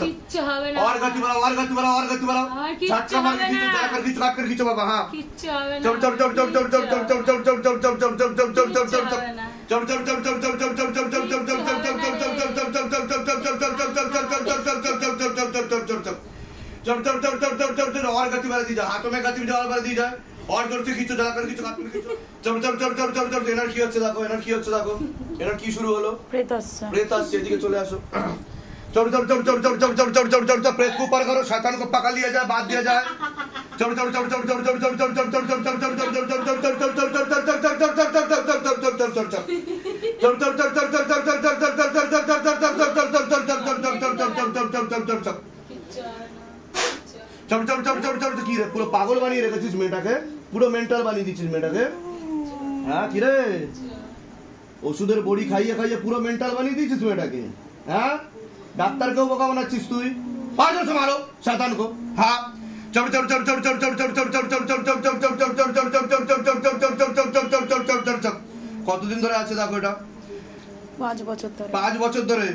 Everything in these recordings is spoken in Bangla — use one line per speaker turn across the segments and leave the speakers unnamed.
কিচ্ছু হবে না
और गति बढ़ाओ झटका मार के खींचो जाकर खींचो बाबा हां
কিচ্ছু হবে না
और गति बढ़ा दी जाए हाथों में गति बढ़ा दी जाए और जोर से खींचो जाकर खींचो এনার কি হচ্ছে দেখো এনার কি শুরু হলো প্রেত আসছে এদিকে চলে আসো प्रेत को ऊपर करो शैतान को पकड़ लिया जाए बांध दिया जाए কি রে পুরো পাগল বানিয়ে রেখেছিস মেয়েটাকে পুরো মেন্টাল বানিয়ে দিচ্ছিস মেয়েটাকে হ্যাঁ কি রে ওষুধের বড়ি খাইয়ে খাইয়ে পুরো মেন্টাল বানিয়ে দিয়েছিস মেয়েটাকে হ্যাঁ ডাক্তার কেও বোকা বানাচ্ছিস তুই পাঁচজন से मारो शैतान को हाँ কতদিন ধরে আছে দেখো এটা
5 বছর ধরে
5 বছর ধরে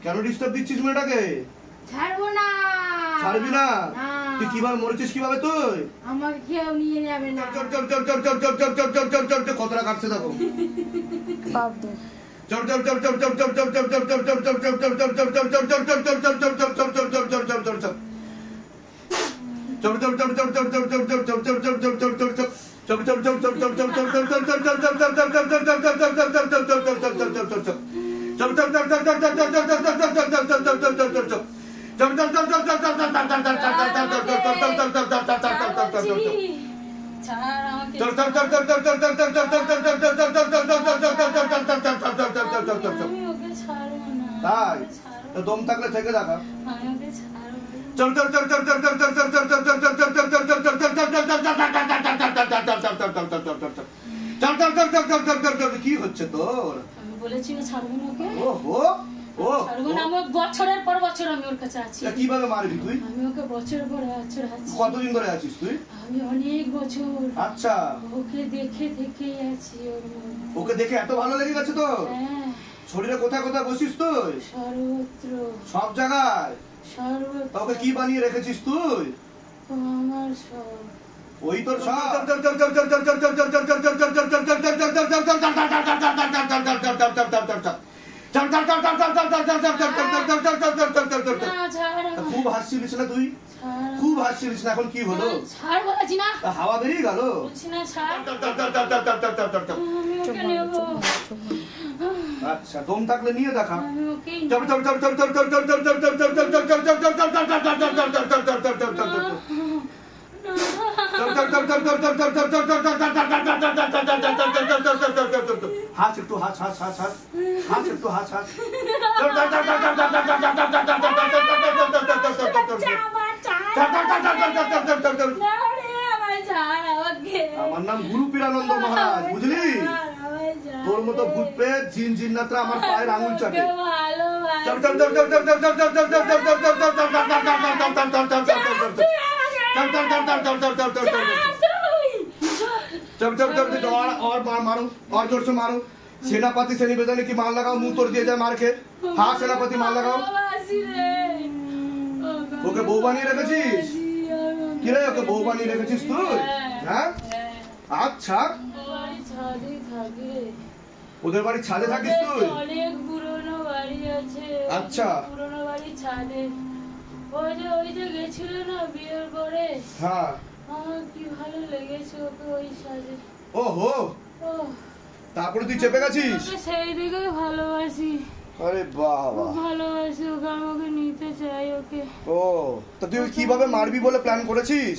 কেন ডিস্টার্ব দিচ্ছিস মেয়েটাকে
ছাড়বো না
ছাড়বি না তুই কিভাবে মরেছিস কিভাবে তুই
আমাকে কেউ নিয়ে যাবে না
কতটা কাটছে দেখো
বাপ দে দম থাকলে থেকে দেখা কি হচ্ছে তোর
আমি বলেছি না ছাড়বো না ওকে
ওহো ও
ছাড়বো না আমি বছরের পর বছর আমি ওর কাছে আছি
কিভাবে মারবি তুই
আমি ওকে বছরের পর বছর আছি
কতদিন ধরে আছিস তুই
আমি অনেক বছর
আচ্ছা
ওকে দেখে দেখেই আছি ওর মধ্যে
ওকে দেখে এত ভালো লেগে গেছে তো
হ্যাঁ
শরীরে কোথায় কোথায় বসিস তুই
সর্বত্র
সব জায়গায়
সর্বত্র
ওকে কি বানিয়ে রেখেছিস তুই
ও আমার সব
ওই তোর সব খুব হাসছিলিস না তুই খুব হাসছিলিস না এখন কি হলো
ছাড় বলেছি না
হাওয়া বেরিয়ে গেল
বলছি না ছাড়
আচ্ছা দম থাকলে নিয়ে দেখা
আমি ওকে
হাস একটু হাস হাস হাস হাস হাস একটু হাস হাস আমার নাম গুরু পীরানন্দ মহারাজ বুঝলি তোর মতো ভূত প্রেত জিন জিন্নাতরা আমার পায়ের আঙুল চাটে और मारो और जोर से मारो सेनापति से निवेदन की मार लगाओ मुंह तोड़ दिया जाए मार के हाँ सेनापति मार लगाओ ওকে বউ বানিয়ে রেখেছিস কি রে ওকে বউ বানিয়ে রেখেছিস তুই হ্যাঁ আচ্ছা ওদের বাড়ি ছাদে থাকিস তুই
অনেক পুরনো বাড়ি আছে
আচ্ছা
পুরনো বাড়ি ছাদে ওই যে গেছিল না বিয়ের পরে
হ্যাঁ
আমার কি ভালো লেগেছে ওকে ওই সাজে
ওহো তারপরে তুই চেপে গেছিস
সেই দিকে ভালোবাসি
আরে বাবা
ভালোবাসি ওকে আমাকে নিতে চাই ওকে
ও তো তুই কিভাবে মারবি বলে প্ল্যান করেছিস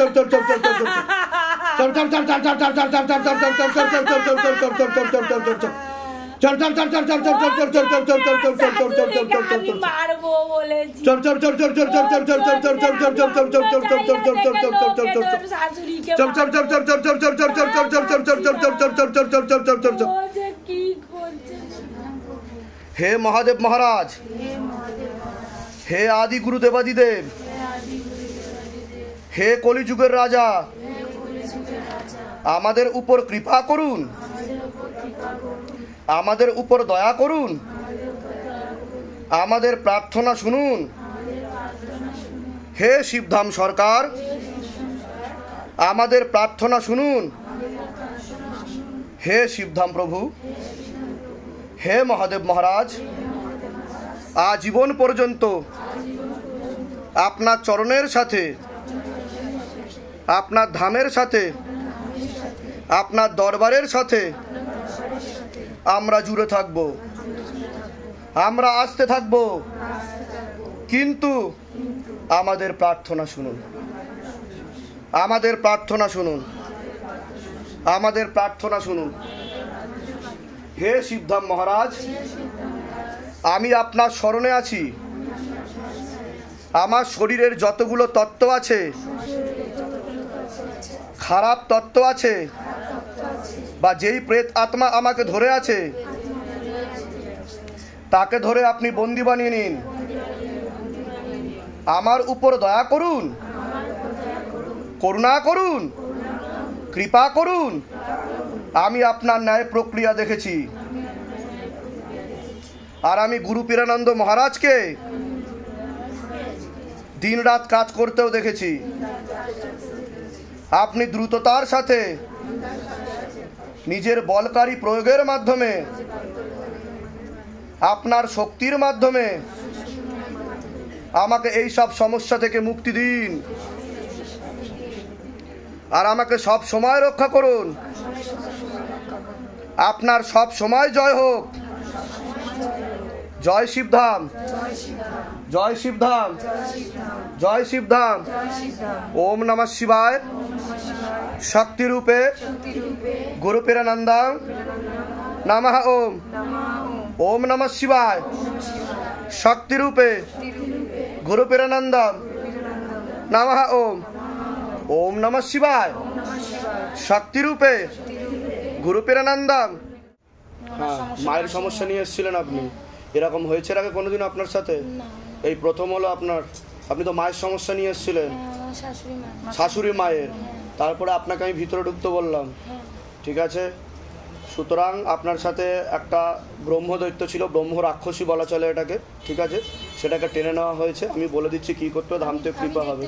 মারবো বলেছি কি করছে
হে মহাদেব মহারাজ, হে আদি গুরু দেবাদিদেব, হে কলিযুগের রাজা, আমাদের উপর কৃপা করুন, আমাদের উপর দয়া করুন, আমাদের প্রার্থনা শুনুন। হে শিবধাম সরকার, আমাদের প্রার্থনা শুনুন। হে শিবধাম প্রভু, হে মহাদেব মহারাজ, আজীবন পর্যন্ত আপনার চরণের সাথে, আপনার ধামের সাথে, আপনার দরবারের সাথে আমরা জুড়ে থাকব, আমরা আসতে থাকব, কিন্তু আমাদের প্রার্থনা শুনুন, আমাদের প্রার্থনা শুনুন, আমাদের প্রার্থনা শুনুন। হে শিবধাম মহারাজ, আমি আপনার শরণে আছি। আমার শরীরের যতগুলো তত্ত্ব আছে, খারাপ তত্ত্ব আছে, বা যেই প্রেত আত্মা আমাকে ধরে আছে, তাকে ধরে আপনি বন্দি বানিয়ে নিন। আমার উপর দয়া করুন, করুণা করুন, কৃপা করুন। আমি আপনার ন্যায় প্রক্রিয়া দেখেছি, আর আমি গুরু পীরানন্দ মহারাজকে দিনরাত কাজ করতেও দেখেছি। আপনি দ্রুততার সাথে নিজের বলকারী প্রয়োগের মাধ্যমে, আপনার শক্তির মাধ্যমে আমাকে এই সব সমস্যা থেকে মুক্তি দিন, আর আমাকে সব সময় রক্ষা করুন। আপনার সব সময় জয় হোক। জয় শিবধাম, জয় শিবধাম, জয় শিবধাম। ওম নমঃ শিবায়। শক্তি রূপে গুরু পীরানন্দং নমঃ ওম। ওম নমঃ শিবায়। শক্তি রূপে গুরু পীরানন্দং নমঃ ওম। ওম নমঃ শিবায়। শক্তি রূপে গুরু পীরানন্দং। হ্যাঁ, মায়ের সমস্যা নিয়ে এসেছিলেন আপনি। এরকম হয়েছে এর আগে কোনোদিন আপনার সাথে? এই প্রথম হলো আপনার। আপনি তো মায়ের সমস্যা নিয়ে এসেছিলেন, শাশুড়ি মায়ের। তারপরে আপনাকে আমি ভিতরে ঢুকতে বললাম, ঠিক আছে? সুতরাং আপনার সাথে একটা ব্রহ্মদৈত্য ছিল, ব্রহ্ম রাক্ষসী বলা চলে এটাকে, ঠিক আছে? সেটাকে টেনে নেওয়া হয়েছে। আমি বলে দিচ্ছি কি করতে হবে, ধামতে কৃপা হবে।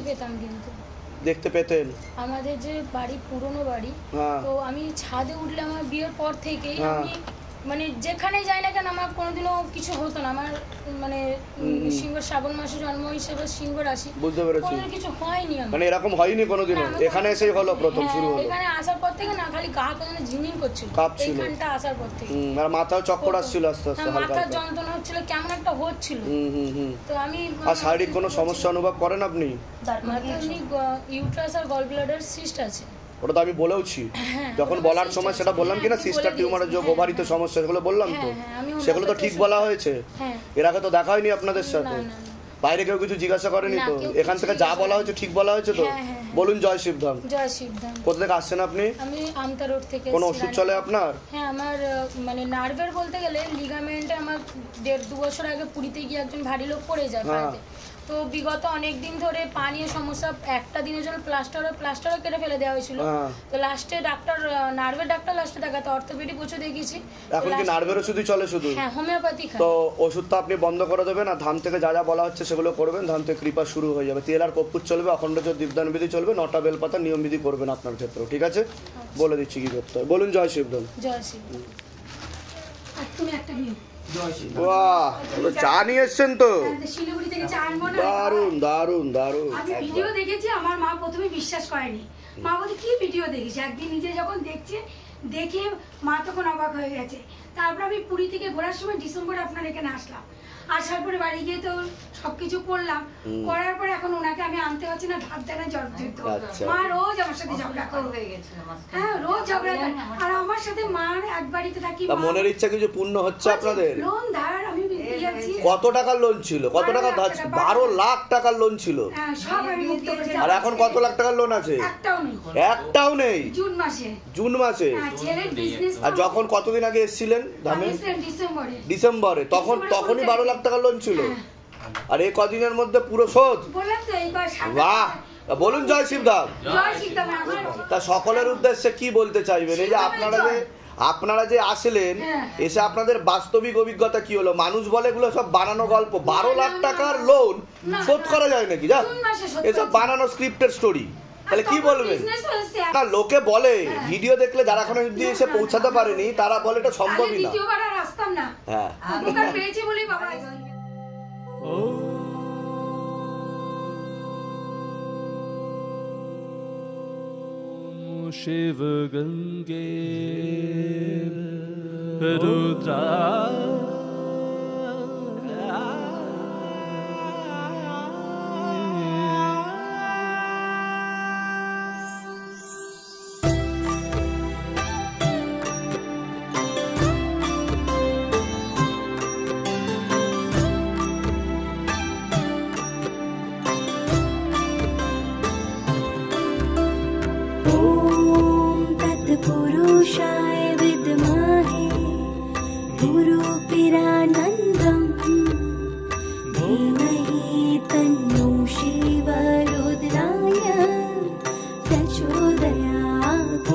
দেখতে পেতেন
আমাদের যে বাড়ি, পুরনো বাড়ি, তো আমি ছাদে উঠলে আমার বিয়ের পর থেকেই আমি মানে যেখানে যাই না কেন আমার কোনোদিনও কিছু হতো না। আমার মানে সিংহ শ্রাবণ মাসে জন্ম হিসেবে সিংহ রাশি,
বুঝতে পেরেছি,
কিছু হয়নি আমার,
মানে এরকম হয়নি কোনোদিনও। এখানে এসেই হলো প্রথম শুরু হলো।
এখানে আসার পর থেকে না খালি গা কেন ঝিনঝিন করছিল, এইখানটা আসার পর থেকে।
আর মাথাও চক্কর আসছিল আস্তে আস্তে, হালকা
মাথার যন্ত্রণা হচ্ছিল, কেমন একটা হচ্ছিল। তো আমি
আর শারীরিক কোনো সমস্যা অনুভব করেন আপনি?
ইউট্রাস আর গল ব্লাডার সিস্ট আছে।
ওটা তো আমি বলেওছি, যখন বলার সময় সেটা বললাম কিনা, সিস্টার টিউমারের যে ওভারিতে সমস্যা, সেগুলো বললাম তো। সেগুলো তো ঠিক বলা হয়েছে। এর আগে তো দেখা হয়নি আপনাদের সাথে, বাইরে কেউ কিছু জিজ্ঞাসা করেনি তো? এখান থেকে যা বলা হয়েছে ঠিক বলা হয়েছে তো? বলুন জয় শিবধাম।
জয় শিবধাম।
কোথা থেকে আসছেন আপনি?
আমি আমতা রোড থেকে।
কোন ওষুধ চলে আপনার?
হ্যাঁ, আমার মানে নার্ভের বলতে গেলে লিগামেন্টে আমার 1.5-2 বছর আগে পুরীতে গিয়ে একজন ভারী লোক পড়ে যায় পায়েতে। তো বিগত অনেক দিন ধরে পানীয় সমস্যা, একটা দিনের জন্য প্লাস্টারও কেটে ফেলে দেওয়া হয়েছিল। তো লাস্টে ডাক্তার, নার্ভের ডাক্তার লাস্টে দেখাতে, অর্থোপেডিক ওষুধ দেখিয়েছি।
এখন কি নার্ভের ওষুধই চলে শুধু?
হ্যাঁ, হোমিওপ্যাথি খাই।
তো ওষুধটা আপনি বন্ধ করে দেবেন, আর ধাম থেকে যা যা বলা হচ্ছে সেগুলো করবেন, ধাম থেকে কৃপা শুরু হয়ে যাবে। তেল আর কর্পূর চলবে, অখণ্ড জ্যোৎ দীপদান বিধি চলবে, 9টা বেলপাতা নিয়ম বিধি করবেন আপনার ক্ষেত্রেও, ঠিক আছে? বলে দিচ্ছি কি করতে হবে। বলুন জয় শিবধন।
জয় শিব। আর তুমি একটা নিও।
বাহ, চা নিয়ে এসছেন তো?
শিলিগুড়ি থেকে চা আনবো না।
দারুণ দারুণ দারুণ।
আমি ভিডিও দেখেছি, আমার মা প্রথমে বিশ্বাস করেনি। মা বলছে কি ভিডিও দেখিস? একদিন নিজে যখন দেখছে, দেখে মা তখন অবাক হয়ে গেছে। তারপর আমি পুরী থেকে ঘোরার সময় ডিসেম্বরে আপনার এখানে আসলাম। আসার পরে বাড়ি গিয়ে তো সবকিছু করলাম, করার পরে এখন ওনাকে আমি আনতে পারছি না, ধার দেনা জর্জরিত। মা রোজ আমার সাথে ঝগড়া করে, হ্যাঁ রোজ ঝগড়া করে। আর আমার সাথে মার এক বাড়িতে থাকি।
মনের ইচ্ছা কিছু পূর্ণ হচ্ছে আপনাদের?
লোন ধার আমি দিয়েছি।
কত টাকার লোন ছিল? কত টাকা ধার? 12 লাখ টাকার লোন ছিল।
হ্যাঁ, সব আমি মুক্ত করেছি।
আর এখন কত লাখ টাকার লোন আছে?
একটাও নেই।
একটাও নেই?
জুন মাসে।
হ্যাঁ, ছেলের বিজনেস। আর যখন কতদিন আগে এসেছিলেন ধামে? ডিসেম্বরে। তখনই 12 লাখ টাকার লোন ছিল। আর এই কদিনের মধ্যে পুরো শোধ? বাহ, বলুন জয় শিবধাম। তা সকলের উদ্দেশ্যে কি বলতে চাইবেন? এই যে আপনারা যে আসলেন, এসে আপনাদের বাস্তবিক অভিজ্ঞতা কি হলো? মানুষ বলে এগুলো সব বানানো গল্প। 12 লাখ টাকার লোন শোধ করা যায় নাকি? যা, এসব বানানো স্ক্রিপ্টেড স্টোরি। তাহলে কি বলবেন? না, লোকে বলে ভিডিও দেখলে যারা এখনো অবধি এসে পৌঁছাতে পারেনি তারা বলে এটা সম্ভবই না। হ্যাঁ,
शिव गंगे रुद्रा
पुरुषाय विद्महे गुरुपिरानन्दम् धीमहि तन्नो शिव रुद्राय प्रचोदयात्।